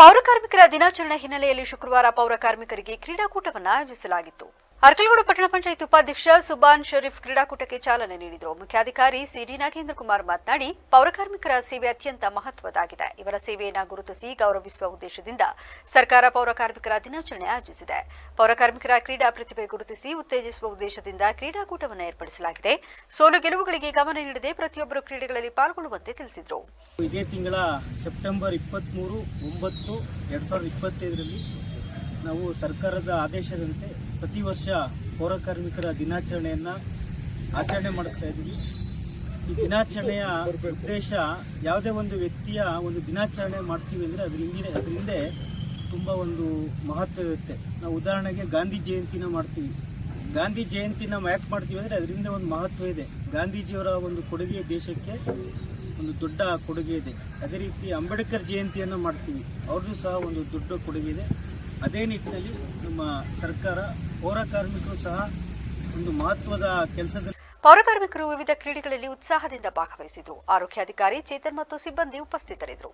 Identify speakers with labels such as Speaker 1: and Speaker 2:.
Speaker 1: ಪೌರ ಕಾರ್ಮಿಕರ ದಿನಾಚರಣೆ ಹಿನ್ನೆಲೆಯಲ್ಲಿ ಶುಕ್ರವಾರ ಪೌರ ಕಾರ್ಮಿಕರಿಗೆ ಕ್ರೀಡಾಕೂಟವನ್ನು ಆಯೋಜಿಸಲಾಗಿತ್ತು. ಅರ್ಕಲಗೂಡು ಪಟ್ಟಣ ಪಂಚಾಯತ್ ಉಪಾಧ್ಯಕ್ಷ ಸುಬಾನ್ ಶರೀಫ್ ಕ್ರೀಡಾಕೂಟಕ್ಕೆ ಚಾಲನೆ ನೀಡಿದರು. ಮುಖ್ಯಾಧಿಕಾರಿ ಸಿಡಿ ನಾಗೇಂದ್ರ ಕುಮಾರ್ ಮಾತನಾಡಿ, ಪೌರ ಕಾರ್ಮಿಕರ ಸೇವೆ ಅತ್ಯಂತ ಮಹತ್ವದಾಗಿದೆ. ಇವರ ಸೇವೆಯನ್ನು ಗುರುತಿಸಿ ಗೌರವಿಸುವ ಉದ್ದೇಶದಿಂದ ಸರ್ಕಾರ ಪೌರ ಕಾರ್ಮಿಕರ ದಿನಾಚರಣೆ ಆಯೋಜಿಸಿದೆ. ಪೌರ ಕಾರ್ಮಿಕರ ಕ್ರೀಡಾ ಪ್ರತಿಭೆ ಗುರುತಿಸಿ ಉತ್ತೇಜಿಸುವ ಉದ್ದೇಶದಿಂದ ಕ್ರೀಡಾಕೂಟವನ್ನು ಏರ್ಪಡಿಸಲಾಗಿದೆ. ಸೋಲು ಗೆಲುವುಗಳಿಗೆ ಗಮನ ನೀಡದೆ ಪ್ರತಿಯೊಬ್ಬರು ಕ್ರೀಡೆಗಳಲ್ಲಿ ಪಾಲ್ಗೊಳ್ಳುವಂತೆ ತಿಳಿಸಿದರು.
Speaker 2: ಇದೇ ತಿಂಗಳ ಸೆಪ್ಟೆಂಬರ್ 23-9-2025ರಲ್ಲಿ ನಾವು ಸರ್ಕಾರದ ಆದೇಶದಂತೆ ಪ್ರತಿ ವರ್ಷ ಪೌರ ಕಾರ್ಮಿಕರ ದಿನಾಚರಣೆಯನ್ನು ಆಚರಣೆ ಮಾಡಿಸ್ತಾ ಇದ್ದೀವಿ. ಈ ದಿನಾಚರಣೆಯ ಉದ್ದೇಶ ಯಾವುದೇ ಒಂದು ವ್ಯಕ್ತಿಯ ಒಂದು ದಿನಾಚರಣೆ ಮಾಡ್ತೀವಿ ಅಂದರೆ ಅದ್ರ ಹಿಂದೆ ತುಂಬ ಒಂದು ಮಹತ್ವ ಇರುತ್ತೆ. ನಾವು ಉದಾಹರಣೆಗೆ ಗಾಂಧಿ ಜಯಂತಿನ ಮಾಡ್ತೀವಿ. ಗಾಂಧಿ ಜಯಂತಿನ ಯಾಕೆ ಮಾಡ್ತೀವಿ ಅಂದರೆ ಅದರಿಂದ ಒಂದು ಮಹತ್ವ ಇದೆ. ಗಾಂಧೀಜಿಯವರ ಒಂದು ಕೊಡುಗೆ ದೇಶಕ್ಕೆ ಒಂದು ದೊಡ್ಡ ಕೊಡುಗೆ ಇದೆ. ಅದೇ ರೀತಿ ಅಂಬೇಡ್ಕರ್ ಜಯಂತಿಯನ್ನು ಮಾಡ್ತೀವಿ, ಅವ್ರದ್ದು ಸಹ ಒಂದು ದೊಡ್ಡ ಕೊಡುಗೆ ಇದೆ. ಅದೇ ನಿಟ್ಟಿನಲ್ಲಿ ನಮ್ಮ ಸರ್ಕಾರ ಪೌರ ಕಾರ್ಮಿಕರು ಸಹ ಒಂದು ಮಹತ್ವದ ಕೆಲಸದಲ್ಲಿ
Speaker 1: ಪೌರ ಕಾರ್ಮಿಕರು ವಿವಿಧ ಕ್ರೀಡೆಗಳಲ್ಲಿ ಉತ್ಸಾಹದಿಂದ ಭಾಗವಹಿಸಿದರು. ಆರೋಗ್ಯಾಧಿಕಾರಿ ಚೇತನ್ ಮತ್ತು ಸಿಬ್ಬಂದಿ ಉಪಸ್ಥಿತರಿದ್ದರು.